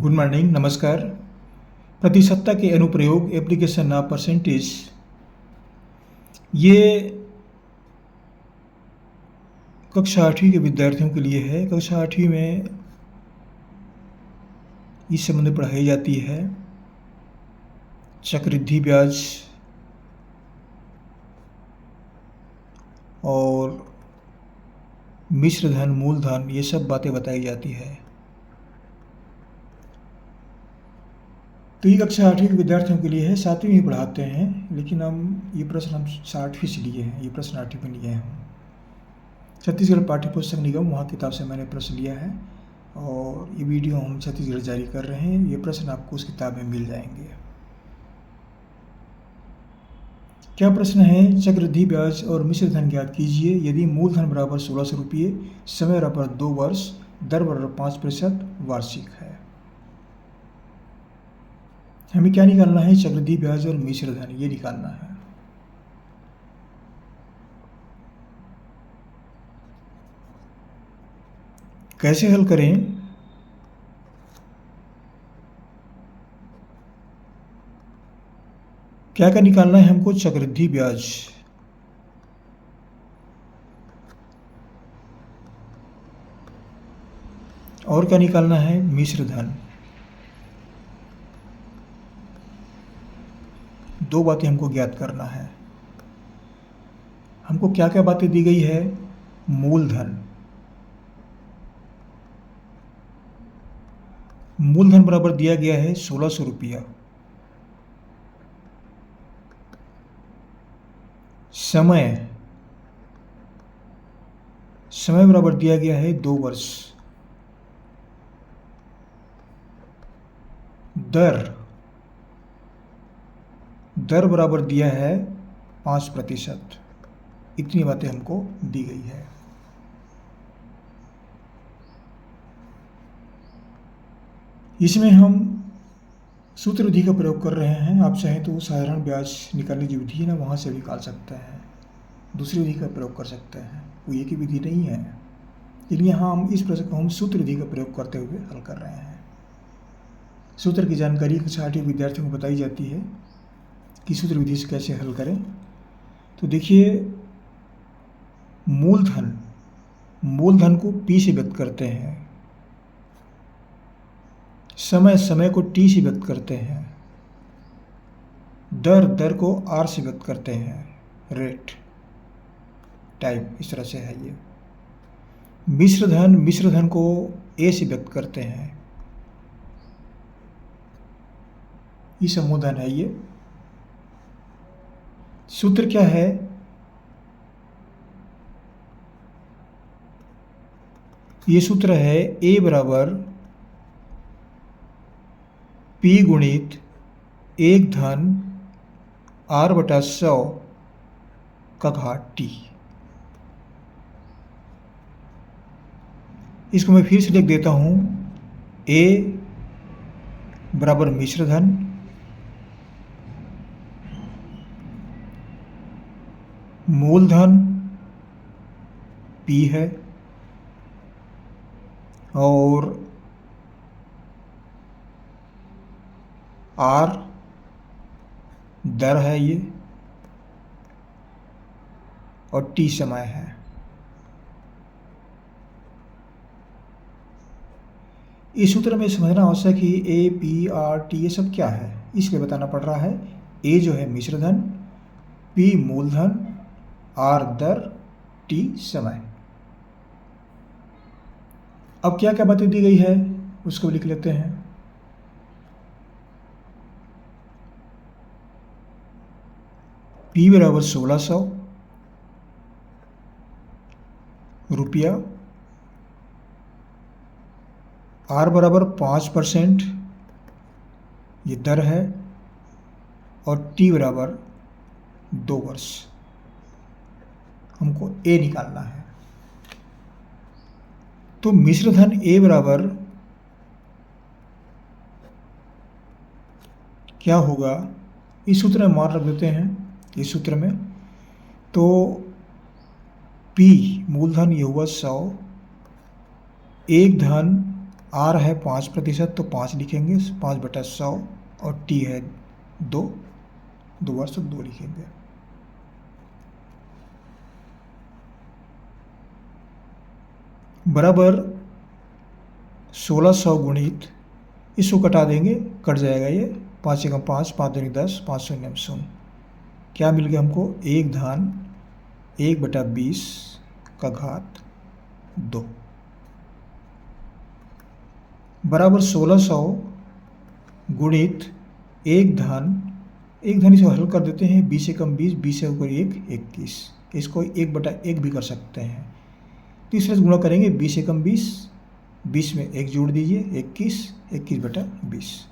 Good morning, नमस्कार। प्रतिशतता के अनुप्रयोग एप्लीकेशन ऑफ परसेंटेज, ये कक्षा 8वीं के विद्यार्थियों के लिए है। कक्षा 8वीं में इस संबंध में पढ़ाई जाती है चक्रवृद्धि ब्याज और मिश्र धन, मूलधन, ये सब बातें बताई जाती है। तो ये कक्षा 8वीं के विद्यार्थियों के लिए है। 7वीं में पढ़ाते हैं, लेकिन ये प्रश्न हम 8वीं से लिए हैं। ये प्रश्न 8वीं में लिए हैं। छत्तीसगढ़ पाठ्य पुस्तक निगम, वहाँ किताब से मैंने प्रश्न लिया है और ये वीडियो हम छत्तीसगढ़ जारी कर रहे हैं। ये प्रश्न आपको उस किताब में मिल जाएंगे। क्या प्रश्न है? चक्रवृद्धि ब्याज और मिश्र धन ज्ञात कीजिए। यदि मूलधन बराबर 1600 रुपये, समय बराबर 2 वर्ष, दर बराबर 5% वार्षिक है। हमें क्या निकालना है? चक्रवृद्धि ब्याज और मिश्र धन, ये निकालना है। कैसे हल करें? क्या क्या निकालना है हमको? चक्रवृद्धि ब्याज और क्या निकालना है? मिश्र धन। दो बातें हमको ज्ञात करना है। हमको क्या क्या बातें दी गई है? मूलधन, मूलधन बराबर दिया गया है 1600 रुपया। समय, समय बराबर दिया गया है 2 वर्ष। दर, दर बराबर दिया है 5%। इतनी बातें हमको दी गई है। इसमें हम सूत्र विधि का प्रयोग कर रहे हैं। आप चाहें तो साधारण ब्याज निकालने की विधि है ना, वहाँ से भी निकाल सकते हैं। दूसरी विधि का प्रयोग कर सकते हैं, वो एक ही विधि नहीं है। लेकिन यहाँ हम इस प्रश्न को हम सूत्र विधि का प्रयोग करते हुए हल कर रहे हैं। सूत्र की जानकारी कक्षा 8 विद्यार्थियों को बताई जाती है कि सूत्र विधि से कैसे हल करें। तो देखिए, मूलधन, मूलधन को P से व्यक्त करते हैं। समय, समय को T से व्यक्त करते हैं। दर, दर को R से व्यक्त करते हैं। रेट, टाइम, इस तरह से है ये। मिश्र धन, मिश्र धन को A से व्यक्त करते हैं। ये समूहधन है। ये सूत्र क्या है? ये सूत्र है A बराबर P गुणित 1 धन R बटा 100 का घात T। इसको मैं फिर से लिख देता हूँ। A बराबर मिश्र धन, मूलधन P है और R दर है ये, और T समय है। इस सूत्र में समझना आवश्यक है A, P, R, T ये सब क्या है, इसलिए बताना पड़ रहा है। A जो है मिश्र धन, P मूलधन, R दर, T समय। अब क्या क्या बातें दी गई है उसको लिख लेते हैं। P बराबर 1600 रुपया, R बराबर 5%, ये दर है, और T बराबर 2 वर्ष। हमको A निकालना है। तो मिश्र धन A बराबर क्या होगा? इस सूत्र में मान रख देते हैं। इस सूत्र में तो P मूलधन ये हुआ 100, 1 धन आर है 5% तो 5 लिखेंगे, 5/100, और टी है 2, 2 बार सब 2 लिखेंगे। बराबर 1600 गुणित, इसको कटा देंगे, कट जाएगा ये, 5 एकम 5, 5 दूनी 10, 5 शून्य शून्य। क्या मिल गया हमको? 1/20 का घात 2 बराबर 1600 गुणित 1 धन इसको हल कर देते हैं, 20 एकम 20, 20 ऊपर 1, 21। इसको 1/1 भी कर सकते हैं। तीसरे से गुणा करेंगे, 20 एकम 20, 20 में 1 जोड़ दीजिए, 21, 21/20,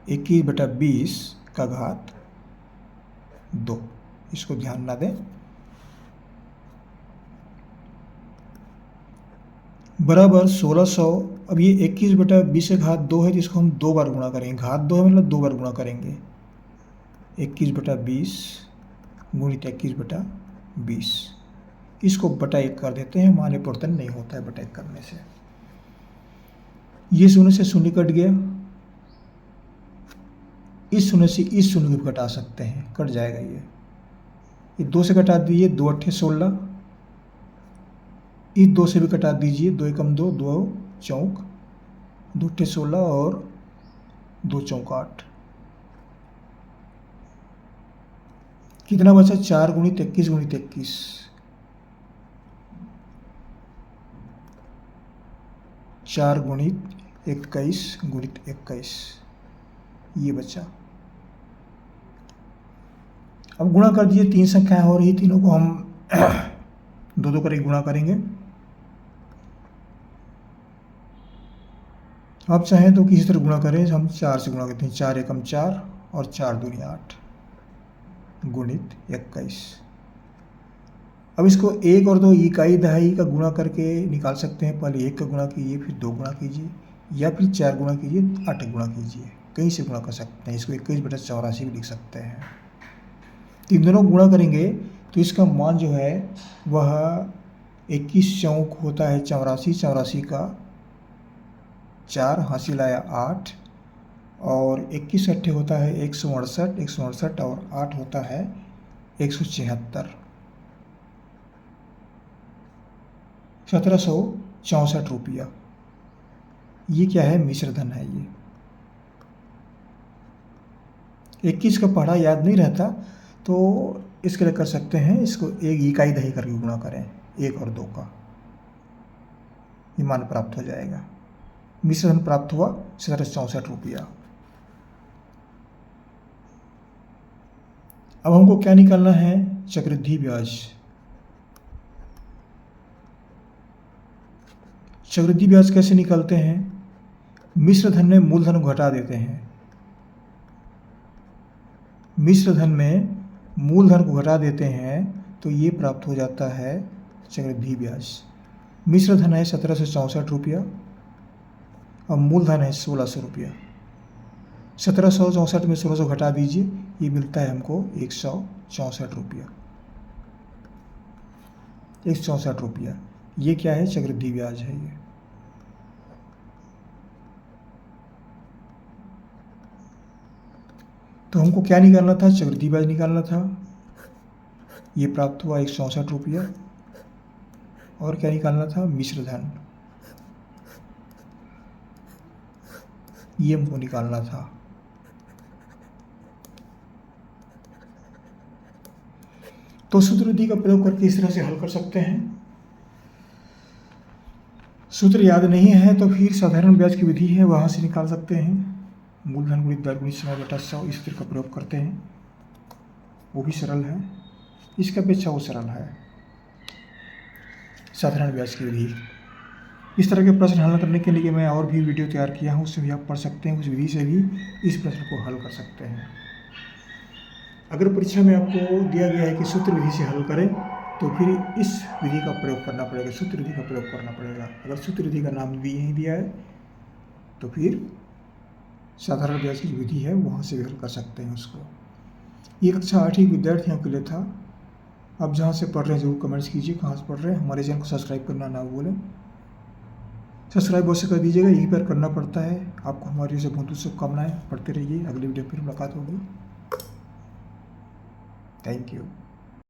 21/20 का घात 2। इसको ध्यान ना दें। बराबर 1600, अब ये 21/20 का घात 2 है, जिसको हम 2 बार गुणा करेंगे। घात 2 है मतलब 2 बार गुणा करेंगे। 21/20 गुणित 21/20, इसको बटा 1 कर देते हैं, माने परिवर्तन नहीं होता है बटा 1 करने से। ये शून्य से शून्य कट गया, इस शून्य से इस शून्य को घटा सकते हैं, कट जाएगा ये 2 से घटा दीजिए, 2 अट्ठे 16, इस 2 से भी घटा दीजिए, 2 एकम 2, 2 चौक, 2 अट्ठे 16 और 2 चौक 8। कितना बचा? 4 गुणित 21 गुणित 21, 4 गुणित 21 गुणित 21, ये बचा। अब गुणा कर दीजिए, 3 संख्याएं हो रही, तीनों को हम 2 करके गुणा करेंगे। आप चाहें तो किसी तरह गुणा करें, हम 4 से गुणा करते हैं, 4 एकम 4 और 4 दूनी 8 गुणित 21। अब इसको 1 और 2 इकाई दहाई का गुणा करके निकाल सकते हैं। पहले 1 का गुणा कीजिए, फिर 2 गुणा कीजिए, या फिर 4 गुणा कीजिए, 8 गुणा कीजिए, कहीं से गुणा कर सकते हैं। इसको 21/84 भी लिख सकते हैं। इन दोनों गुणा करेंगे तो इसका मान जो है वह 21 चौक होता है 84, 84 का 4 हासिल आया 8, और 21 अट्ठे होता है 168, 168 और 8 होता है 176, 1764 रुपया। ये क्या है? मिश्र धन है। ये 21 का पढ़ा याद नहीं रहता तो इसके लिए कर सकते हैं, इसको 1 इकाई दही करके गुणा करें, 1 और 2 का, ये मान प्राप्त हो जाएगा। मिश्र धन प्राप्त हुआ 1764 रुपया। अब हमको क्या निकालना है? चक्रवृद्धि ब्याज। चक्रवृद्धि ब्याज कैसे निकालते हैं? मिश्र धन में मूलधन को घटा देते हैं। मिश्र धन में मूलधन को घटा देते हैं तो ये प्राप्त हो जाता है चक्रवृद्धि ब्याज। मिश्र धन है 1764 रुपया और मूलधन है 1600 रुपया। 1764 में 1600 घटा दीजिए, ये मिलता है हमको 164 रुपया। 164 रुपया, ये क्या है? चक्रवृद्धि ब्याज है ये। तो हमको क्या निकालना था? चक्रवृद्धि ब्याज निकालना था। ये प्राप्त हुआ 164 रुपया। और क्या निकालना था? मिश्र धन, ये हमको निकालना था। तो सूत्र विधि का प्रयोग करके इस तरह से हल कर सकते हैं। सूत्र याद नहीं है तो फिर साधारण ब्याज की विधि है, वहां से निकाल सकते हैं। मूलधन गुणित दर गुणित समय बटा 100, इस सूत्र का प्रयोग करते हैं, वो भी सरल है, इसके अपेक्षा वो सरल है साधारण ब्याज की विधि। इस तरह के प्रश्न हल करने के लिए मैं और भी वीडियो तैयार किया हूँ, उससे भी आप पढ़ सकते हैं, उस विधि से भी इस प्रश्न को हल कर सकते हैं। अगर परीक्षा में आपको दिया गया है कि सूत्र विधि से हल करें तो फिर इस विधि का प्रयोग करना पड़ेगा, सूत्र विधि का प्रयोग करना पड़ेगा। अगर सूत्र विधि का नाम भी नहीं दिया है तो फिर साधारण ब्याज की विधि है वहाँ से भी हल कर सकते हैं उसको। ये कक्षा 8वीं विद्यार्थियों के लिए था। आप जहाँ से पढ़ रहे हैं जरूर कमेंट्स कीजिए, कहाँ से पढ़ रहे हैं। हमारे चैनल को सब्सक्राइब करना ना भूलें। सब्सक्राइब अवश्य कर दीजिएगा, यहीं पर करना पड़ता है। आपको हमारी से बहुत शुभकामनाएं, पढ़ते रहिए। अगली वीडियो फिर मुलाकात होगी। Thank you.